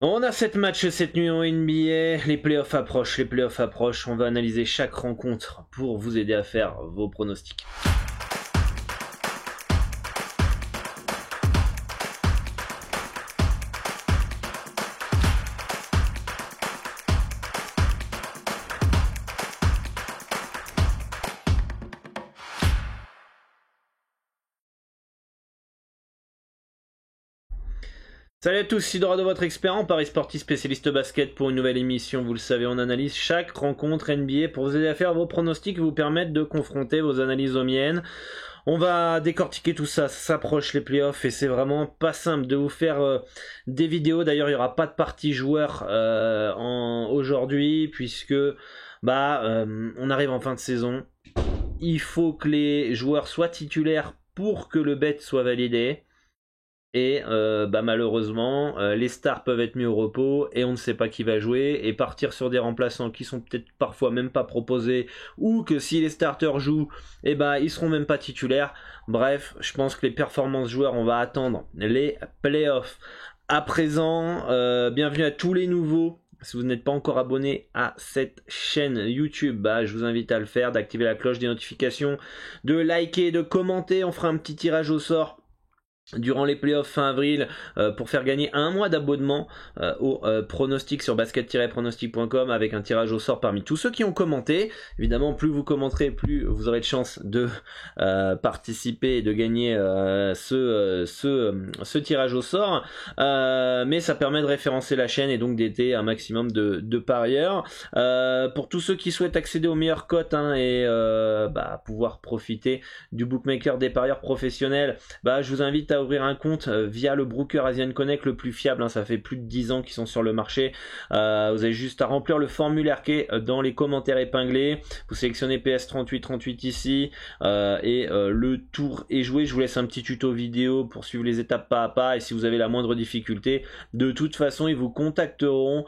On a 7 matchs cette nuit en NBA, les playoffs approchent, on va analyser chaque rencontre pour vous aider à faire vos pronostics. Salut à tous, Sidora de votre expert en Paris Sportif, spécialiste basket pour une nouvelle émission. Vous le savez, on analyse chaque rencontre NBA pour vous aider à faire vos pronostics et vous permettre de confronter vos analyses aux miennes. On va décortiquer tout ça, ça s'approche les playoffs et c'est vraiment pas simple de vous faire des vidéos. D'ailleurs, il n'y aura pas de partie joueur aujourd'hui puisque on arrive en fin de saison. Il faut que les joueurs soient titulaires pour que le bet soit validé. Et malheureusement, les stars peuvent être mis au repos et on ne sait pas qui va jouer et partir sur des remplaçants qui sont peut-être parfois même pas proposés ou que si les starters jouent, ils seront même pas titulaires. Bref, je pense que les performances joueurs, on va attendre les playoffs. À présent, bienvenue à tous les nouveaux. Si vous n'êtes pas encore abonné à cette chaîne YouTube, je vous invite à le faire, d'activer la cloche des notifications, de liker, de commenter. On fera un petit tirage au sort durant les playoffs fin avril pour faire gagner un mois d'abonnement au pronostic sur basket-pronostic.com avec un tirage au sort parmi tous ceux qui ont commenté. Évidemment, plus vous commenterez, plus vous aurez de chance de participer et de gagner ce tirage au sort. Mais ça permet de référencer la chaîne et donc d'aider un maximum de parieurs. Pour tous ceux qui souhaitent accéder aux meilleures cotes et pouvoir profiter du bookmaker des parieurs professionnels, je vous invite à ouvrir un compte via le broker Asian Connect le plus fiable, ça fait plus de 10 ans qu'ils sont sur le marché. Vous avez juste à remplir le formulaire qui est dans les commentaires épinglés, vous sélectionnez PS3838 ici et le tour est joué. Je vous laisse un petit tuto vidéo pour suivre les étapes pas à pas et si vous avez la moindre difficulté, de toute façon ils vous contacteront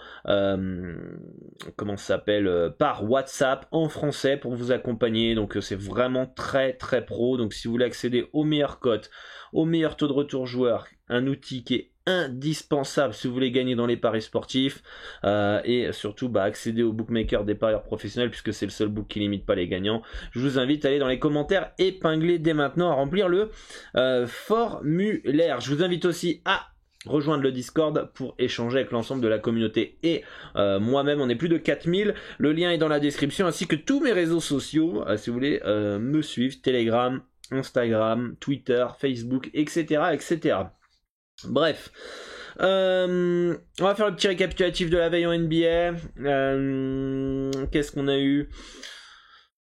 par WhatsApp en français pour vous accompagner. Donc c'est vraiment très très pro. Donc si vous voulez accéder aux meilleures cotes, au meilleur taux de retour joueur, un outil qui est indispensable si vous voulez gagner dans les paris sportifs et surtout accéder au bookmaker des parieurs professionnels puisque c'est le seul book qui limite pas les gagnants. Je vous invite à aller dans les commentaires épinglés dès maintenant à remplir le formulaire. Je vous invite aussi à rejoindre le Discord pour échanger avec l'ensemble de la communauté et moi-même. On est plus de 4000, le lien est dans la description ainsi que tous mes réseaux sociaux si vous voulez me suivre, Telegram, Instagram, Twitter, Facebook, etc. Bref, on va faire le petit récapitulatif de la veille en NBA. Qu'est-ce qu'on a eu ?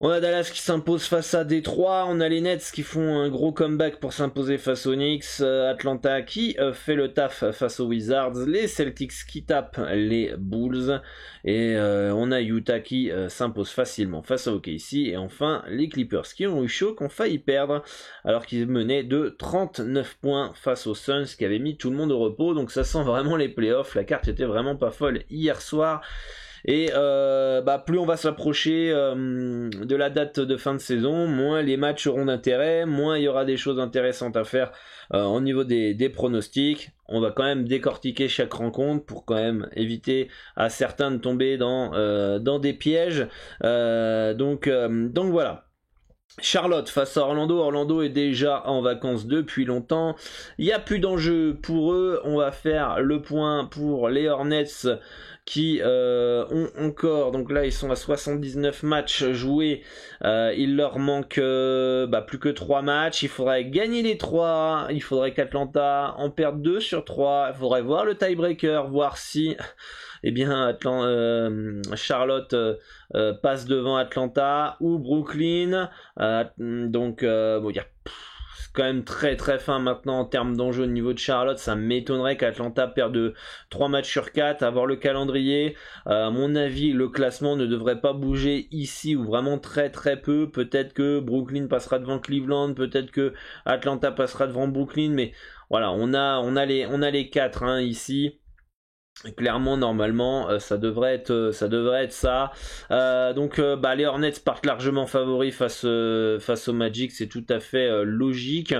On a Dallas qui s'impose face à Détroit, on a les Nets qui font un gros comeback pour s'imposer face aux Knicks, Atlanta qui fait le taf face aux Wizards, les Celtics qui tapent les Bulls, et on a Utah qui s'impose facilement face à OKC, et enfin les Clippers qui ont eu chaud, qui ont failli perdre alors qu'ils menaient de 39 points face aux Suns qui avaient mis tout le monde au repos. Donc ça sent vraiment les playoffs, la carte était vraiment pas folle hier soir. Et plus on va s'approcher de la date de fin de saison, moins les matchs auront d'intérêt, moins il y aura des choses intéressantes à faire au niveau des pronostics. On va quand même décortiquer chaque rencontre pour quand même éviter à certains de tomber dans des pièges. Donc voilà. Charlotte face à Orlando. Orlando est déjà en vacances depuis longtemps. Il n'y a plus d'enjeu pour eux. On va faire le point pour les Hornets qui ont encore, donc là ils sont à 79 matchs joués, il leur manque plus que 3 matchs, il faudrait gagner les 3, il faudrait qu'Atlanta en perde 2 sur 3, il faudrait voir le tiebreaker, voir si Charlotte passe devant Atlanta ou Brooklyn, il y a quand même très très fin maintenant en termes d'enjeu au niveau de Charlotte. Ça m'étonnerait qu'Atlanta perde 3 matchs sur 4, avoir le calendrier. À mon avis, le classement ne devrait pas bouger ici ou vraiment très très peu. Peut-être que Brooklyn passera devant Cleveland, peut-être que Atlanta passera devant Brooklyn, mais voilà, on a les 4 ici. Clairement, normalement, ça devrait être ça. Les Hornets partent largement favoris face au Magic, c'est tout à fait logique.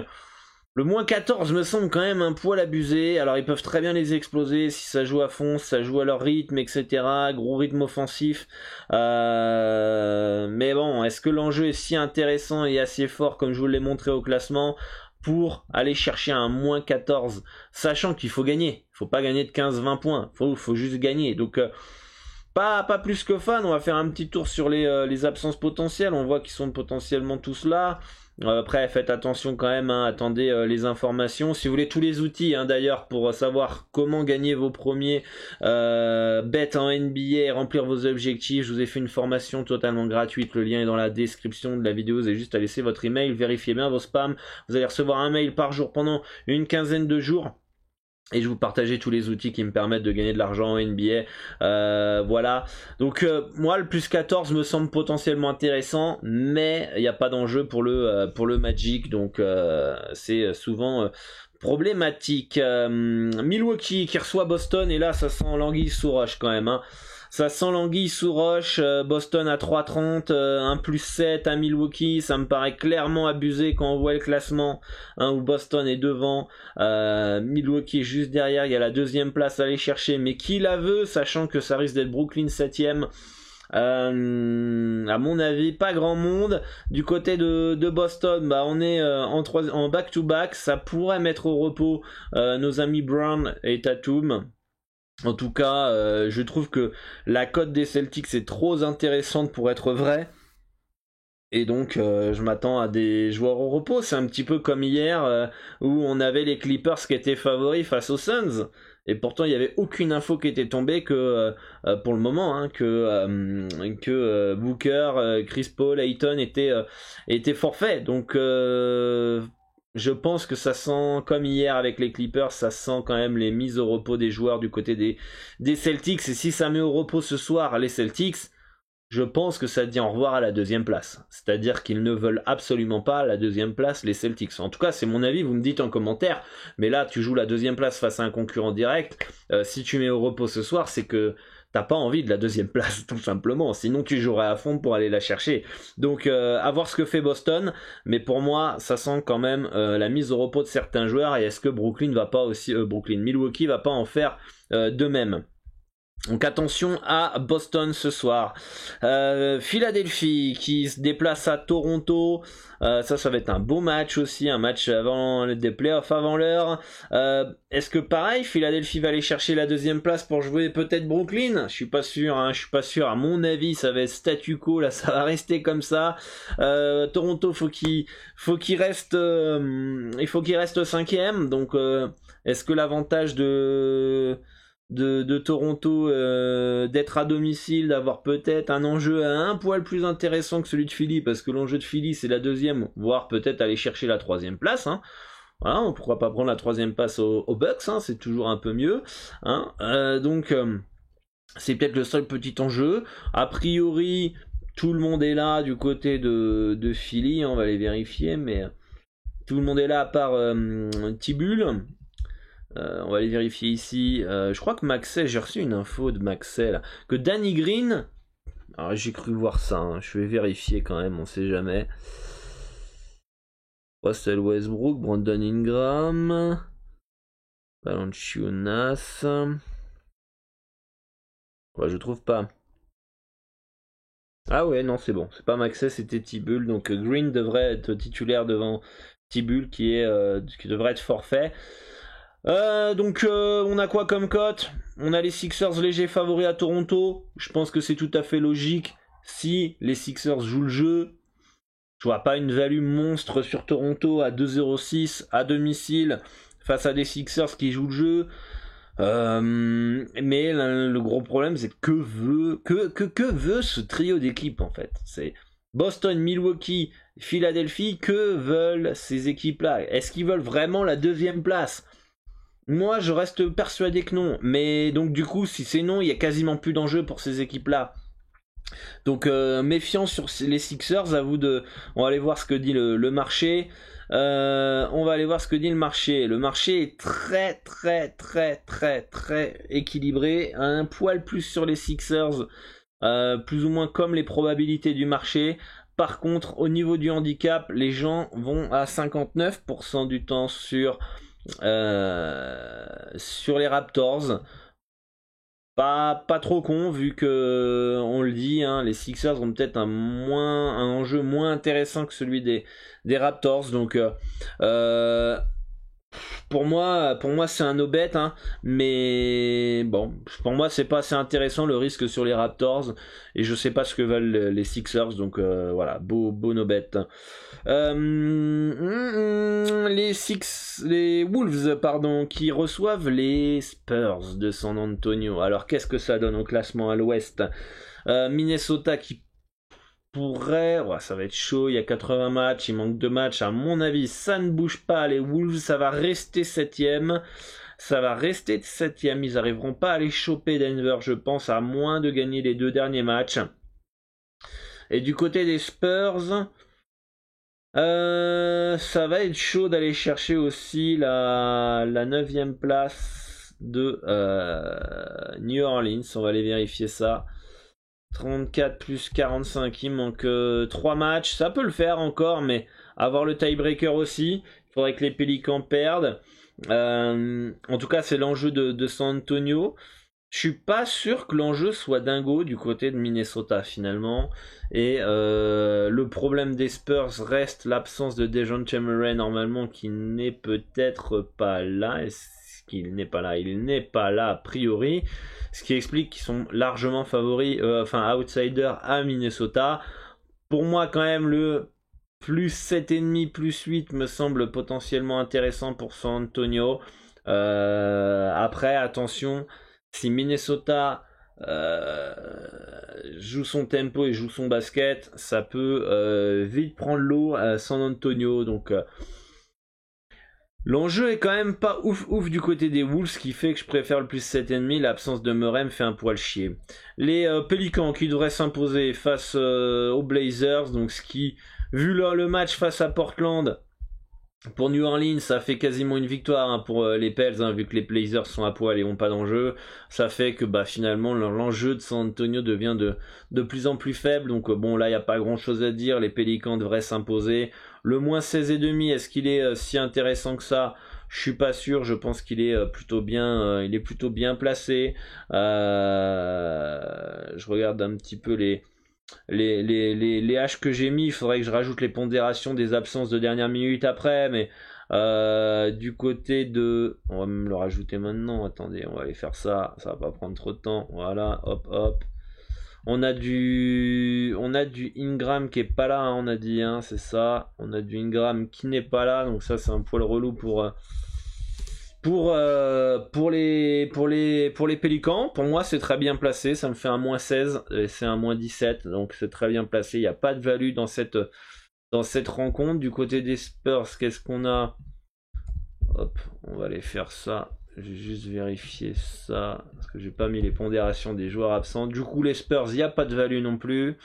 Le moins 14 me semble quand même un poil abusé. Alors ils peuvent très bien les exploser si ça joue à fond, si ça joue à leur rythme, etc. Gros rythme offensif. Mais bon, est-ce que l'enjeu est si intéressant et assez fort comme je vous l'ai montré au classement pour aller chercher un moins 14, sachant qu'il faut gagner. Il faut pas gagner de 15-20 points. Faut juste gagner. Donc pas plus que fan. On va faire un petit tour sur les absences potentielles. On voit qu'ils sont potentiellement tous là. Après, faites attention quand même, hein, attendez les informations. Si vous voulez tous les outils, hein, d'ailleurs, pour savoir comment gagner vos premiers bets en NBA et remplir vos objectifs, je vous ai fait une formation totalement gratuite. Le lien est dans la description de la vidéo. Vous avez juste à laisser votre email, vérifiez bien vos spams. Vous allez recevoir un mail par jour pendant une quinzaine de jours. Et je vous partageais tous les outils qui me permettent de gagner de l'argent en NBA. Voilà. Donc moi le plus 14 me semble potentiellement intéressant, mais il n'y a pas d'enjeu pour le Magic, donc c'est souvent problématique. Milwaukee qui reçoit Boston, et là ça sent l'anguille sous roche quand même, hein. Ça sent l'anguille sous roche. Boston à 3,30, 1+7 à Milwaukee, ça me paraît clairement abusé quand on voit le classement, hein, où Boston est devant, Milwaukee est juste derrière. Il y a la deuxième place à aller chercher, mais qui la veut, sachant que ça risque d'être Brooklyn 7ème. À mon avis, pas grand monde. Du côté de Boston, bah on est en back-to-back, ça pourrait mettre au repos nos amis Brown et Tatum. En tout cas, je trouve que la cote des Celtics est trop intéressante pour être vraie. Et donc, je m'attends à des joueurs au repos. C'est un petit peu comme hier, où on avait les Clippers qui étaient favoris face aux Suns. Et pourtant, il n'y avait aucune info qui était tombée que, pour le moment, hein, que Booker, Chris Paul, Ayton étaient forfaits. Donc, je pense que ça sent, comme hier avec les Clippers, ça sent quand même les mises au repos des joueurs du côté des Celtics. Et si ça met au repos ce soir les Celtics, je pense que ça dit au revoir à la deuxième place. C'est-à-dire qu'ils ne veulent absolument pas la deuxième place, les Celtics. En tout cas, c'est mon avis, vous me dites en commentaire. Mais là, tu joues la deuxième place face à un concurrent direct. Si tu mets au repos ce soir, c'est que t'as pas envie de la deuxième place, tout simplement. Sinon, tu jouerais à fond pour aller la chercher. Donc, à voir ce que fait Boston. Mais pour moi, ça sent quand même la mise au repos de certains joueurs. Et est-ce que Milwaukee va pas en faire de même? Donc attention à Boston ce soir. Philadelphie qui se déplace à Toronto. Ça va être un beau match aussi, un match avant des playoffs avant l'heure. Est-ce que pareil, Philadelphie va aller chercher la deuxième place pour jouer peut-être Brooklyn? Je suis pas sûr, hein, je suis pas sûr. À mon avis, ça va être statu quo, là, ça va rester comme ça. Toronto, il faut qu'il reste 5ème. Donc, est-ce que l'avantage de Toronto d'être à domicile, d'avoir peut-être un enjeu un poil plus intéressant que celui de Philly, parce que l'enjeu de Philly c'est la deuxième, voire peut-être aller chercher la troisième place, hein. Voilà, pourquoi pas prendre la troisième place aux Bucks, hein, c'est toujours un peu mieux, hein. Donc c'est peut-être le seul petit enjeu. A priori tout le monde est là du côté de Philly, hein, on va les vérifier, mais tout le monde est là à part Tibulle. On va aller vérifier ici. Je crois que Maxey, j'ai reçu une info de Maxey là, que Danny Green. Alors j'ai cru voir ça, hein, je vais vérifier quand même, on sait jamais. Russell Westbrook, Brandon Ingram, Valanciunas. Ouais, je trouve pas. Ah ouais, non, c'est bon, c'est pas Maxey, c'était Tibulle. Donc Green devrait être titulaire devant Tibulle qui devrait être forfait. Donc on a quoi comme cote? On a les Sixers légers favoris à Toronto. Je pense que c'est tout à fait logique. Si les Sixers jouent le jeu, je vois pas une value monstre sur Toronto à 2,06 à domicile face à des Sixers qui jouent le jeu. Mais le gros problème, c'est que veut ce trio d'équipes en fait? C'est Boston, Milwaukee, Philadelphie. Que veulent ces équipes-là? Est-ce qu'ils veulent vraiment la deuxième place? Moi, je reste persuadé que non. Mais donc, du coup, si c'est non, il y a quasiment plus d'enjeu pour ces équipes-là. Donc, méfiance sur les Sixers. À vous de. On va aller voir ce que dit le marché. On va aller voir ce que dit le marché. Le marché est très équilibré. Un poil plus sur les Sixers. Plus ou moins comme les probabilités du marché. Par contre, au niveau du handicap, les gens vont à 59% du temps sur les Raptors. Pas trop con, vu que on le dit, hein, les Sixers ont peut-être un enjeu moins intéressant que celui des Raptors. Donc pour moi c'est un no-bet, hein, mais bon, pour moi c'est pas assez intéressant le risque sur les Raptors, et je sais pas ce que veulent les Sixers, donc voilà, beau no-bet. Les Wolves, pardon, qui reçoivent les Spurs de San Antonio. Alors qu'est-ce que ça donne au classement à l'ouest? Minnesota qui pourrait, ouais, ça va être chaud, il y a 80 matchs, il manque 2 matchs, à mon avis ça ne bouge pas, les Wolves, ça va rester 7ème, ils arriveront pas à les choper Denver, je pense, à moins de gagner les 2 derniers matchs. Et du côté des Spurs, ça va être chaud d'aller chercher aussi la 9ème place de New Orleans, on va aller vérifier ça. 34 plus 45, il manque 3 matchs, ça peut le faire encore, mais avoir le tiebreaker aussi, il faudrait que les Pélicans perdent. En tout cas, c'est l'enjeu de San Antonio. Je suis pas sûr que l'enjeu soit dingo du côté de Minnesota finalement, et le problème des Spurs reste l'absence de Dejounte Murray normalement, qui n'est peut-être pas là. Est-ce qu'il n'est pas là? Il n'est pas là a priori, ce qui explique qu'ils sont largement favoris, outsiders à Minnesota. Pour moi quand même le plus 7,5 plus 8 me semble potentiellement intéressant pour San Antonio. Après attention, si Minnesota joue son tempo et joue son basket, ça peut vite prendre l'eau à San Antonio. Donc l'enjeu est quand même pas ouf du côté des Wolves, ce qui fait que je préfère le plus 7,5. L'absence de Murray me fait un poil chier. Les Pélicans qui devraient s'imposer face aux Blazers, donc ce qui, vu le match face à Portland, pour New Orleans, ça fait quasiment une victoire, hein, pour les Pels, hein, vu que les Blazers sont à poil et n'ont pas d'enjeu. Ça fait que finalement l'enjeu de San Antonio devient de plus en plus faible. Donc bon, là il n'y a pas grand chose à dire, les Pélicans devraient s'imposer. Le moins 16,5, est-ce qu'il est si intéressant que ça? Je suis pas sûr, je pense qu'il est plutôt bien placé. Je regarde un petit peu les H que j'ai mis. Il faudrait que je rajoute les pondérations des absences de dernière minute après, mais du côté de, on va même le rajouter maintenant, attendez, on va aller faire ça va pas prendre trop de temps, voilà, hop, on a du Ingram qui est pas là, hein, on a dit, hein, c'est ça, on a du Ingram qui n'est pas là, donc ça c'est un poil relou pour les Pélicans. Pour moi c'est très bien placé, ça me fait un moins 16 et c'est un moins 17, donc c'est très bien placé, il n'y a pas de value dans cette rencontre. Du côté des Spurs, qu'est-ce qu'on a? Hop, on va aller faire ça, je vais juste vérifier ça parce que j'ai pas mis les pondérations des joueurs absents. Du coup les Spurs, il n'y a pas de value non plus.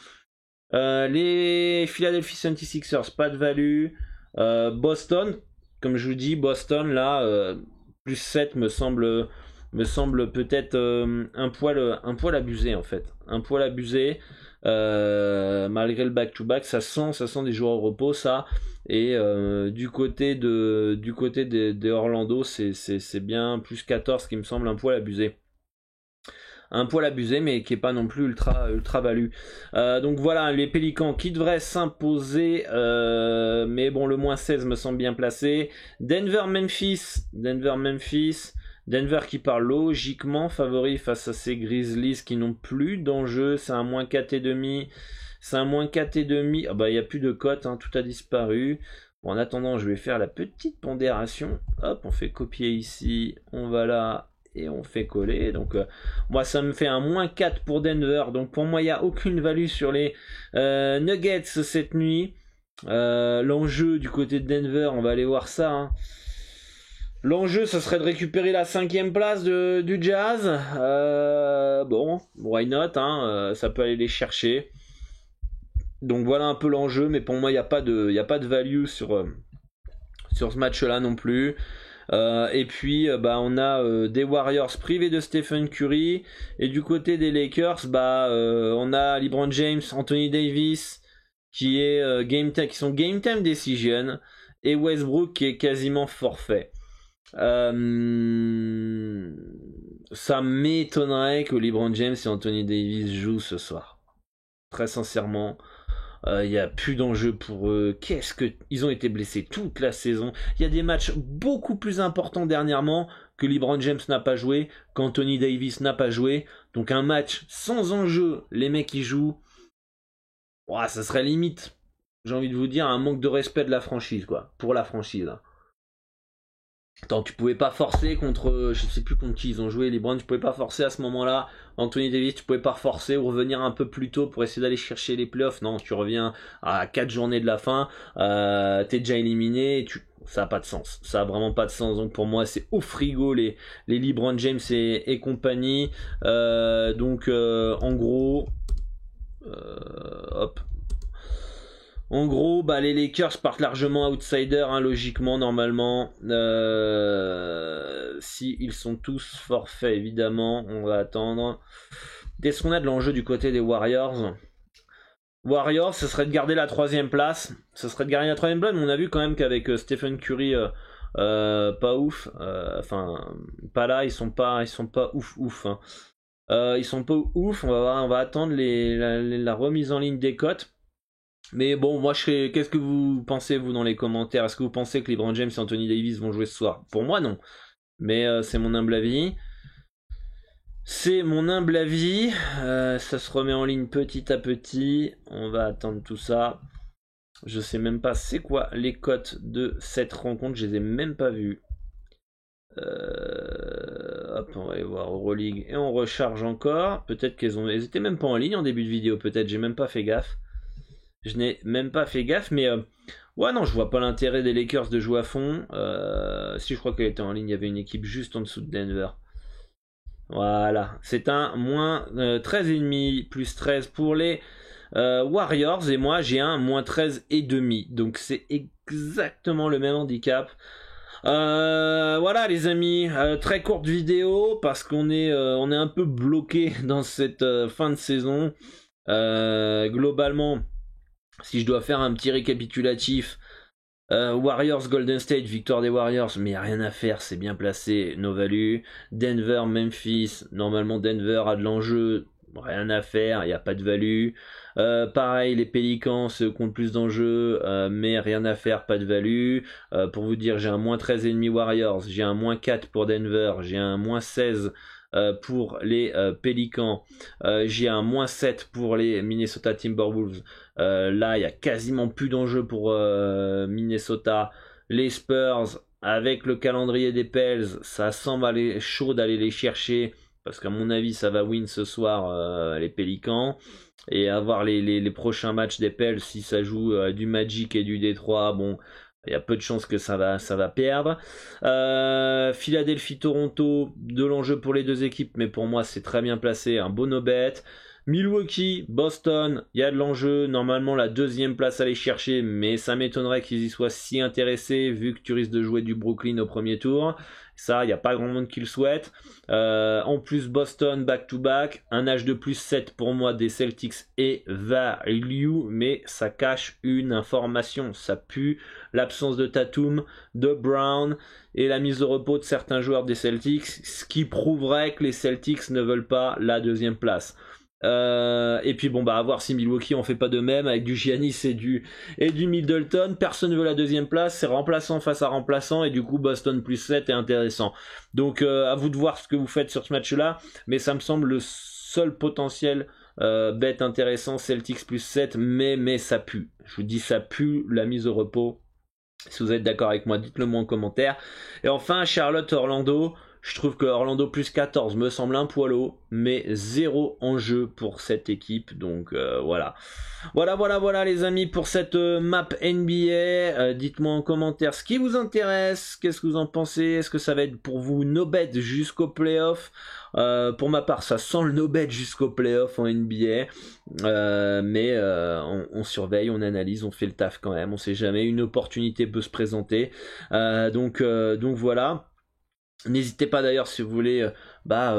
Les Philadelphia 76ers, pas de value. Boston, comme je vous dis, Boston là, plus 7 me semble peut-être un poil abusé en fait. Un poil abusé, malgré le back-to-back, ça sent des joueurs au repos ça. Et du côté de Orlando, c'est bien plus 14 qui me semble un poil abusé. Mais qui est pas non plus ultra value. Donc voilà, les Pélicans qui devraient s'imposer, mais bon, le moins 16 me semble bien placé. Denver-Memphis, Denver qui part logiquement favori face à ces Grizzlies qui n'ont plus d'enjeu. C'est un moins 4,5. Ah bah il n'y a plus de cote, hein, tout a disparu. Bon, en attendant, je vais faire la petite pondération. Hop, on fait copier ici, on va là et on fait coller. Donc moi ça me fait un moins 4 pour Denver. Donc pour moi il n'y a aucune value sur les Nuggets cette nuit. L'enjeu du côté de Denver, on va aller voir ça, hein. L'enjeu, ça serait de récupérer la 5ème place du Jazz. Bon, why not, hein, ça peut aller les chercher. Donc voilà un peu l'enjeu, mais pour moi il n'y a pas de value sur ce match-là non plus. Et puis on a des Warriors privés de Stephen Curry, et du côté des Lakers on a LeBron James, Anthony Davis qui est qui sont game time decision, et Westbrook qui est quasiment forfait. Ça m'étonnerait que LeBron James et Anthony Davis jouent ce soir. Très sincèrement, il n'y a plus d'enjeu pour eux. Ils ont été blessés toute la saison. Il y a des matchs beaucoup plus importants dernièrement que LeBron James n'a pas joué, qu'Anthony Davis n'a pas joué. Donc un match sans enjeu, les mecs qui jouent, ouah, ça serait limite, j'ai envie de vous dire, un manque de respect de la franchise, quoi, pour la franchise. Attends, tu pouvais pas forcer contre, je sais plus contre qui ils ont joué, les Browns, tu pouvais pas forcer à ce moment-là. Anthony Davis, tu pouvais pas forcer ou revenir un peu plus tôt pour essayer d'aller chercher les playoffs. Non, tu reviens à 4 journées de la fin, t'es déjà éliminé, ça a pas de sens. Ça a vraiment pas de sens. Donc pour moi, c'est au frigo les LeBron James et compagnie. En gros, hop. En gros, les Lakers partent largement outsiders, hein, logiquement, normalement. Si ils sont tous forfaits, évidemment, on va attendre. Qu'est-ce qu'on a de l'enjeu du côté des Warriors? Warriors, ce serait de garder la 3ème place. Ce serait de garder la 3ème place, mais on a vu quand même qu'avec Stephen Curry, pas ouf. Pas là, ils sont pas ouf. Hein. Ils sont pas ouf. On va attendre la remise en ligne des cotes. Mais bon, qu'est-ce que vous pensez, vous, dans les commentaires? Est-ce que vous pensez que LeBron James et Anthony Davis vont jouer ce soir? Pour moi, non. Mais c'est mon humble avis. C'est mon humble avis. Ça se remet en ligne petit à petit. On va attendre tout ça. Je sais même pas c'est quoi les cotes de cette rencontre. Je les ai même pas vues. Hop, on va aller voir Euroleague et on recharge encore. Peut-être elles étaient même pas en ligne en début de vidéo. Peut-être, j'ai même pas fait gaffe. Je n'ai même pas fait gaffe, mais ouais, non, je vois pas l'intérêt des Lakers de jouer à fond. Si, je crois qu'elle était en ligne, il y avait une équipe juste en dessous de Denver. Voilà, c'est un moins 13,5 plus 13 pour les Warriors, et moi j'ai un moins 13,5. Donc c'est exactement le même handicap. Voilà les amis, très courte vidéo parce qu'on est un peu bloqué dans cette fin de saison. Globalement, si je dois faire un petit récapitulatif, Warriors Golden State, victoire des Warriors, mais y a rien à faire, c'est bien placé, no value. Denver Memphis, normalement Denver a de l'enjeu, rien à faire, il n'y a pas de value. Pareil, les Pelicans comptent plus d'enjeux, mais rien à faire, pas de value. Pour vous dire, j'ai un moins 13,5 Warriors, j'ai un moins 4 pour Denver, j'ai un moins 16 pour les Pelicans, j'ai un moins 7 pour les Minnesota Timberwolves. Là, il y a quasiment plus d'enjeux pour Minnesota. Les Spurs, avec le calendrier des Pels, ça semble aller chaud d'aller les chercher, parce qu'à mon avis, ça va win ce soir, les Pelicans. Et avoir les prochains matchs des Pels, si ça joue du Magic et du Détroit, bon, il y a peu de chances que ça va perdre. Philadelphie-Toronto, de l'enjeu pour les deux équipes, mais pour moi c'est très bien placé, un beau no-bet. Milwaukee, Boston, il y a de l'enjeu, normalement la 2ème place à aller chercher, mais ça m'étonnerait qu'ils y soient si intéressés vu que tu risques de jouer du Brooklyn au premier tour. Ça, il n'y a pas grand monde qui le souhaite. En plus, Boston back-to-back, un âge de plus 7 pour moi des Celtics et value, mais ça cache une information, ça pue l'absence de Tatum, de Brown et la mise au repos de certains joueurs des Celtics, ce qui prouverait que les Celtics ne veulent pas la 2ème place. Et puis bon, à voir si Milwaukee en fait pas de même avec du Giannis et du Middleton. Personne ne veut la 2ème place, c'est remplaçant face à remplaçant, et du coup Boston plus 7 est intéressant. Donc à vous de voir ce que vous faites sur ce match là, mais ça me semble le seul potentiel bet intéressant, Celtics plus 7, mais ça pue, je vous dis, ça pue la mise au repos. Si vous êtes d'accord avec moi, dites-le moi en commentaire. Et enfin, Charlotte Orlando, je trouve que Orlando plus 14 me semble un poil haut, mais 0 enjeu pour cette équipe. Donc voilà. Voilà les amis pour cette map NBA. Dites-moi en commentaire ce qui vous intéresse. Qu'est-ce que vous en pensez? Est-ce que ça va être pour vous no bet jusqu'au playoff? Pour ma part, ça sent le no bet jusqu'au playoff en NBA. Mais on surveille, on analyse, on fait le taf quand même. On sait jamais, une opportunité peut se présenter. Donc voilà. N'hésitez pas d'ailleurs si vous voulez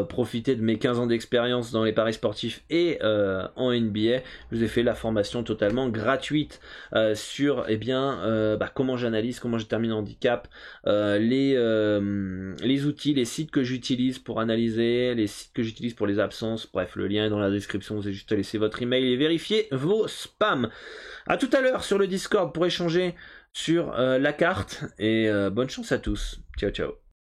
profiter de mes 15 ans d'expérience dans les paris sportifs et en NBA. Je vous ai fait la formation totalement gratuite sur comment j'analyse, comment je termine handicap, les outils, les sites que j'utilise pour analyser, les sites que j'utilise pour les absences. Bref, le lien est dans la description, vous avez juste à laisser votre email et vérifier vos spams. À tout à l'heure sur le Discord pour échanger sur la carte et bonne chance à tous. Ciao ciao.